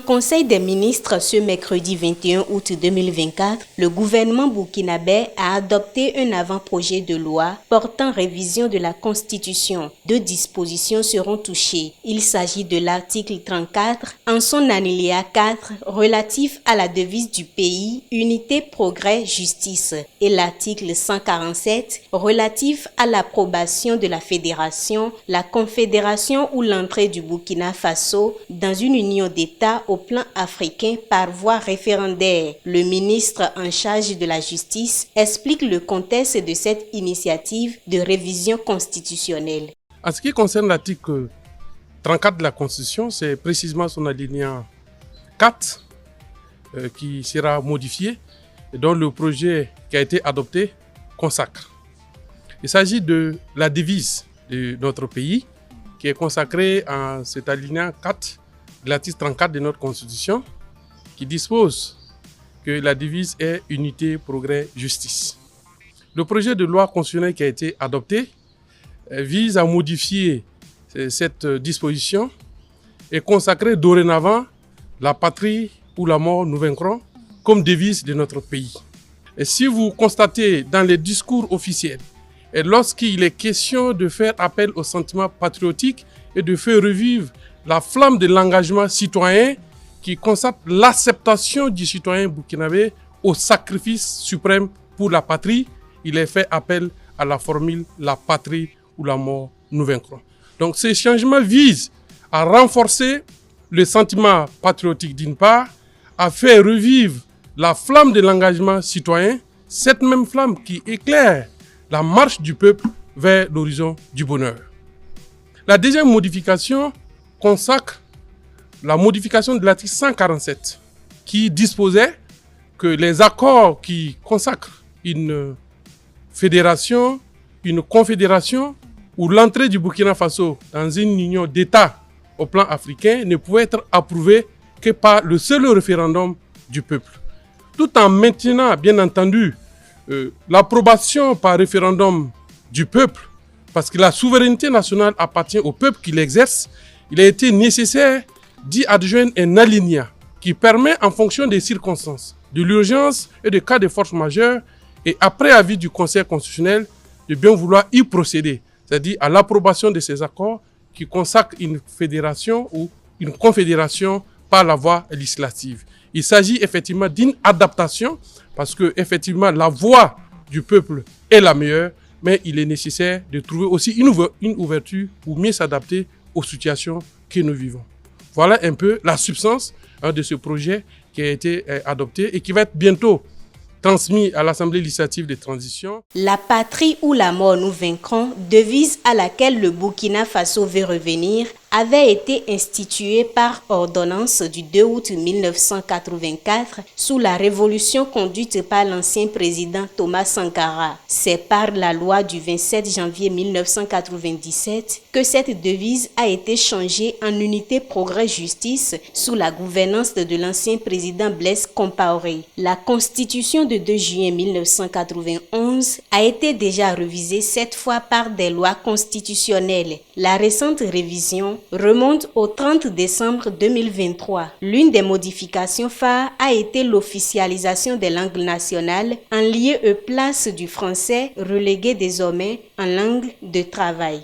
En Conseil des ministres ce mercredi 21 août 2024, le gouvernement burkinabé a adopté un avant-projet de loi portant révision de la Constitution. 2 dispositions seront touchées. Il s'agit de l'article 34 en son alinéa 4 relatif à la devise du pays Unité, Progrès, Justice et l'article 147 relatif à l'approbation de la fédération, la confédération ou l'entrée du Burkina Faso dans une union d'États au plan africain par voie référendaire. Le ministre en charge de la justice explique le contexte de cette initiative de révision constitutionnelle. En ce qui concerne l'article 34 de la Constitution, c'est précisément son alinéa 4 qui sera modifié et dont le projet qui a été adopté consacre. Il s'agit de la devise de notre pays qui est consacrée en cet alinéa 4 de l'article 34 de notre Constitution qui dispose que la devise est Unité, Progrès, Justice. Le projet de loi constitutionnelle qui a été adopté vise à modifier cette disposition et consacrer dorénavant la patrie ou la mort nous vaincrons comme devise de notre pays. Et si vous constatez dans les discours officiels et lorsqu'il est question de faire appel au sentiment patriotique et de faire revivre la flamme de l'engagement citoyen qui consacre l'acceptation du citoyen burkinabé au sacrifice suprême pour la patrie, il est fait appel à la formule « la patrie ou la mort nous vaincrons ». Donc ces changements visent à renforcer le sentiment patriotique d'une part, à faire revivre la flamme de l'engagement citoyen, cette même flamme qui éclaire la marche du peuple vers l'horizon du bonheur. La deuxième modification consacre la modification de l'article 147 qui disposait que les accords qui consacrent une fédération, une confédération ou l'entrée du Burkina Faso dans une union d'États au plan africain ne pouvaient être approuvés que par le seul référendum du peuple. Tout en maintenant, bien entendu, l'approbation par référendum du peuple, parce que la souveraineté nationale appartient au peuple qui l'exerce, il a été nécessaire d'y adjoindre un alinéa qui permet, en fonction des circonstances, de l'urgence et des cas de force majeure, et après avis du Conseil constitutionnel, de bien vouloir y procéder, c'est-à-dire à l'approbation de ces accords qui consacrent une fédération ou une confédération par la voie législative. Il s'agit effectivement d'une adaptation parce que effectivement la voix du peuple est la meilleure, mais il est nécessaire de trouver aussi une ouverture pour mieux s'adapter aux situations que nous vivons. Voilà un peu la substance de ce projet qui a été adopté et qui va être bientôt transmis à l'Assemblée législative de transition. La patrie ou la mort nous vaincrons, devise à laquelle le Burkina Faso veut revenir, avait été instituée par ordonnance du 2 août 1984 sous la révolution conduite par l'ancien président Thomas Sankara. C'est par la loi du 27 janvier 1997 que cette devise a été changée en Unité, Progrès, Justice sous la gouvernance de l'ancien président Blaise Compaoré. La Constitution de 2 juillet 1991 a été déjà révisée 7 fois par des lois constitutionnelles. La récente révision remonte au 30 décembre 2023. L'une des modifications phares a été l'officialisation des langues nationales en lieu et place du français relégué désormais en langue de travail.